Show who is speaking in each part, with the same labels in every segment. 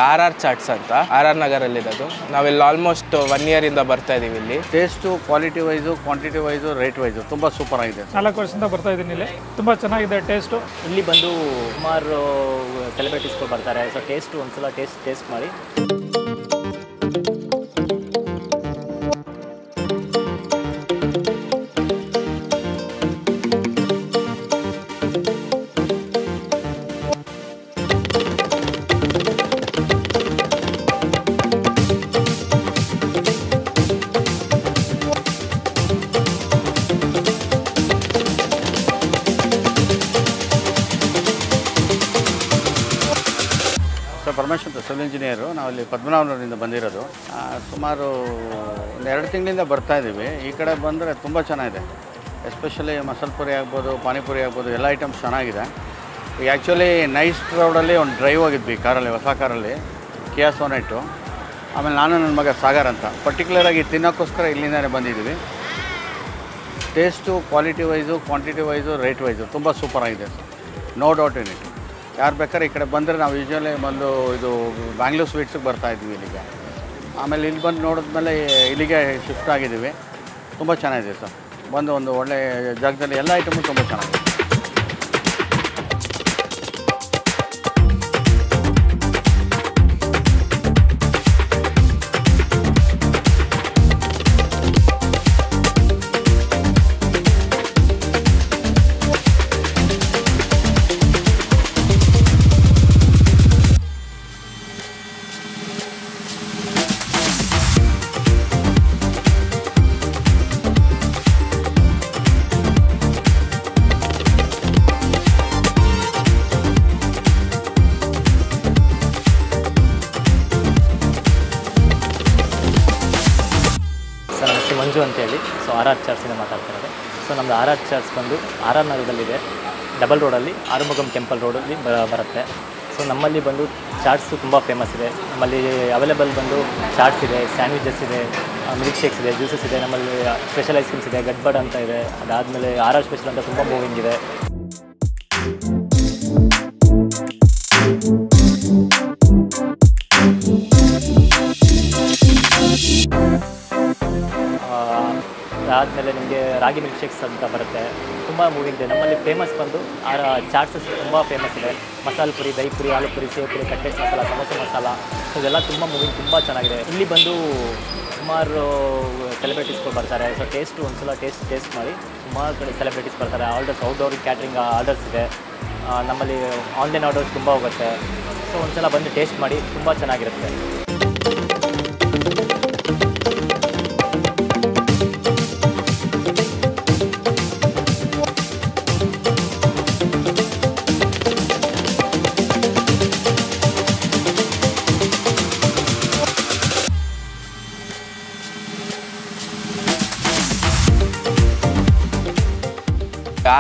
Speaker 1: RR chaats ಅಂತ RR ನಗರಲ್ಲಿ ಇರೋದು. ನಾವಿಲ್ಲಿ ಆಲ್ಮೋಸ್ಟ್ 1 ಇಯರ್ ಇಂದ ಬರ್ತಾ ಇದೀವಿ. ಇಲ್ಲಿ
Speaker 2: taste quality wise quantity wise rate wise ತುಂಬ ಸೂಪರ್ ಆಗಿದೆ.
Speaker 3: 4 ವರ್ಷದಿಂದ ಬರ್ತಾ ಇದ್ದೀನಿ. ಇಲ್ಲಿ ತುಂಬ ಚೆನ್ನಾಗಿದೆ ಟೇಸ್ಟು.
Speaker 4: ಇಲ್ಲಿ ಬಂದು ಸುಮಾರು ಸೆಲೆಬ್ರಿಟೀಸ್ಗಳು ಬರ್ತಾರೆ. ಸೊ ಟೇಸ್ಟು ಒಂದ್ಸಲ ಟೇಸ್ಟ್ ಮಾಡಿ.
Speaker 2: ಪರಮೇಶ್ ಅಂತ ಸಿವಿಲ್ ಇಂಜಿನಿಯರು. ನಾವಿಲ್ಲಿ ಪದ್ಮನಾಭನಗರದಿಂದ ಬಂದಿರೋದು. ಸುಮಾರು 2 ತಿಂಗಳಿಂದ ಬರ್ತಾ ಇದ್ದೀವಿ. ಈ ಕಡೆ ಬಂದರೆ ತುಂಬ ಚೆನ್ನಾಗಿದೆ. ಎಸ್ಪೆಷಲಿ ಮಸಾಲೆ ಪುರಿ ಆಗ್ಬೋದು, ಪಾನಿಪುರಿ ಆಗ್ಬೋದು, ಎಲ್ಲ ಐಟಮ್ಸ್ ಚೆನ್ನಾಗಿದೆ. ಈಗ ಆ್ಯಕ್ಚುಲಿ ನೈಸ್ ರೋಡಲ್ಲಿ ಒಂದು ಡ್ರೈವ್ ಹೋಗಿದ್ವಿ ಕಾರಲ್ಲಿ, ಹೊಸ ಕಾರಲ್ಲಿ, ಕಿಯಾ ಸೋನೆಟು. ಆಮೇಲೆ ನಾನು ನನ್ನ ಮಗ ಸಾಗರ್ ಅಂತ ಪರ್ಟಿಕ್ಯುಲರಾಗಿ ತಿನ್ನೋಕ್ಕೋಸ್ಕರ ಇಲ್ಲಿಂದಲೇ ಬಂದಿದ್ದೀವಿ. Taste quality wise quantity wise rate wise ತುಂಬ ಸೂಪರ್ ಆಗಿದೆ. No doubt in it. ಯಾರು ಬೇಕಾದ್ರೆ ಈ ಕಡೆ ಬಂದರೆ ನಾವು ಯೂಶ್ವಲಿ ಬಂದು ಇದು ಬ್ಯಾಂಗ್ಳೂರ್ ಸ್ವೀಟ್ಸಿಗೆ ಬರ್ತಾಯಿದ್ವಿ ಇಲ್ಲಿಗೆ. ಆಮೇಲೆ ಇಲ್ಲಿ ಬಂದು ನೋಡಿದ್ಮೇಲೆ ಇಲ್ಲಿಗೆ ಶಿಫ್ಟ್ ಆಗಿದ್ದೀವಿ. ತುಂಬ ಚೆನ್ನಾಗಿದೆ ಸರ್. ಬಂದು ಒಂದು ಒಳ್ಳೆಯ ಜಾಗದಲ್ಲಿ ಎಲ್ಲ ಐಟಮು ತುಂಬ ಚೆನ್ನಾಗಿದೆ.
Speaker 4: ಮಂಜು ಅಂತೇಳಿ. ಸೊ RR ಚಾಟ್ಸಿಂದ ಮಾತಾಡ್ತಿರೋದು. ಸೊ ನಮ್ಮದು RR ಚಾಟ್ಸ್ ಬಂದು RR ನಗರದಲ್ಲಿದೆ. ಡಬಲ್ ರೋಡಲ್ಲಿ ಆರುಮುಗಂ ಟೆಂಪಲ್ ರೋಡಲ್ಲಿ ಬರುತ್ತೆ. ಸೊ ನಮ್ಮಲ್ಲಿ ಬಂದು ಚಾಟ್ಸು ತುಂಬ ಫೇಮಸ್ ಇದೆ. ನಮ್ಮಲ್ಲಿ ಅವೈಲೇಬಲ್ ಬಂದು ಚಾಟ್ಸ್ ಇದೆ, ಸ್ಯಾಂಡ್ವಿಚಸ್ ಇದೆ, ಮಿಲ್ಕ್ ಶೇಕ್ಸ್ ಇದೆ, ಜ್ಯೂಸಸ್ ಇದೆ. ನಮ್ಮಲ್ಲಿ ಸ್ಪೆಷಲ್ ಐಸ್ ಕ್ರೀಮ್ಸ್ ಇದೆ, ಗಡ್ಬಡ್ ಅಂತ ಇದೆ. ಅದಾದಮೇಲೆ RR ಸ್ಪೆಷಲ್ ಅಂತ ತುಂಬ ಮೂವಿಂಗ್ ಇದೆ. ಅದಾದಮೇಲೆ ನಿಮಗೆ ರಾಗಿ ಮಿಲ್ಕ್ ಶೇಕ್ಸ್ ಅಂತ ಬರುತ್ತೆ. ತುಂಬ ಮೂವಿಂಗ್ ಇದೆ. ನಮ್ಮಲ್ಲಿ ಫೇಮಸ್ ಬಂದು ಚಾಟ್ಸಸ್ ತುಂಬ ಫೇಮಸ್ ಇದೆ. ಮಸಾಲೆ ಪುರಿ, ದಹಿ ಪುರಿ, ಆಲೂ ಪುರಿ, ಸೇವ್ ಪುರಿ, ಕಟ್ಲೆಟ್ ಮಸಾಲ, ಸಮೋಸೆ ಮಸಾಲ, ಇದೆಲ್ಲ ತುಂಬ ಮೂವಿಂಗ್ ತುಂಬ ಚೆನ್ನಾಗಿದೆ. ಇಲ್ಲಿ ಬಂದು ಸುಮಾರು ಸೆಲೆಬ್ರಿಟೀಸ್ಗಳು ಬರ್ತಾರೆ. ಸೊ ಟೇಸ್ಟು ಒಂದ್ಸಲ ಟೇಸ್ಟ್ ಮಾಡಿ. ಸುಮಾರು ಕಡೆ ಸೆಲೆಬ್ರಿಟೀಸ್ ಬರ್ತಾರೆ. ಆರ್ಡರ್ಸ್ ಔಟ್ಡೋರ್ ಕ್ಯಾಟ್ರಿಂಗ್ ಆರ್ಡರ್ಸ್ ಇದೆ. ನಮ್ಮಲ್ಲಿ ಆನ್ಲೈನ್ ಆರ್ಡರ್ಸ್ ತುಂಬ ಹೋಗುತ್ತೆ. ಸೊ ಒಂದ್ಸಲ ಬಂದು ಟೇಸ್ಟ್ ಮಾಡಿ, ತುಂಬ ಚೆನ್ನಾಗಿರುತ್ತೆ.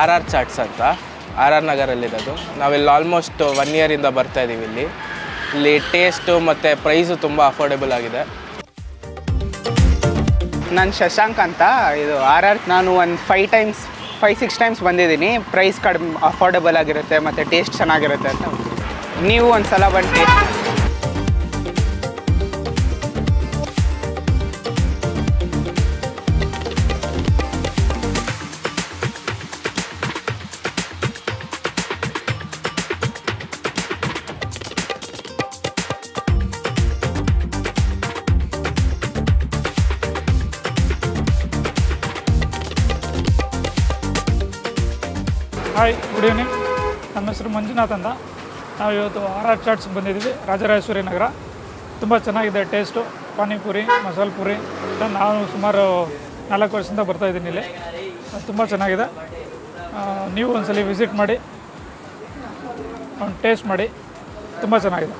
Speaker 1: RR ಚಾಟ್ಸ್ ಅಂತ RR ನಗರಲ್ಲಿ ಇರೋದು. ನಾವಿಲ್ಲಿ ಆಲ್ಮೋಸ್ಟ್ 1 ಇಯರ್ ಇಂದ ಬರ್ತಾ ಇದೀವಿ. ಇಲ್ಲಿ ಟೇಸ್ಟು ಮತ್ತು ಪ್ರೈಸು ತುಂಬ ಅಫೋರ್ಡೆಬಲ್ ಆಗಿದೆ.
Speaker 5: ನಾನು ಶಶಾಂಕ್ ಅಂತ. ಇದು RR ನಾನು ಒಂದು 5-6 ಟೈಮ್ಸ್ ಬಂದಿದ್ದೀನಿ. ಪ್ರೈಸ್ ಕಡಿಮೆ ಅಫೋರ್ಡೆಬಲ್ ಆಗಿರುತ್ತೆ ಮತ್ತು ಟೇಸ್ಟ್ ಚೆನ್ನಾಗಿರುತ್ತೆ ಅಂತ. ನೀವು ಒಂದು ಸಲ ಬಂದು ಟೇಸ್ಟ್.
Speaker 3: Hi, good evening. ನಮ್ಮ ಹೆಸರು ಮಂಜುನಾಥ್ ಅಂತ. ನಾವು ಇವತ್ತು RR ಚಾಟ್ಸ್ಗೆ ಬಂದಿದ್ದೀವಿ, ರಾಜರಾಜೇಶ್ವರಿ ನಗರ. ತುಂಬ ಚೆನ್ನಾಗಿದೆ ಟೇಸ್ಟು. ಪಾನಿಪುರಿ, ಮಸಾಲೆ ಪುರಿ ನಾವು ಸುಮಾರು 4 ವರ್ಷದಿಂದ ಬರ್ತಾಯಿದ್ದೀನಿ. ಇಲ್ಲಿ ತುಂಬ ಚೆನ್ನಾಗಿದೆ. ನೀವು ಒಂದ್ಸಲ ವಿಸಿಟ್ ಮಾಡಿ, ಟೇಸ್ಟ್ ಮಾಡಿ. ತುಂಬ ಚೆನ್ನಾಗಿದೆ.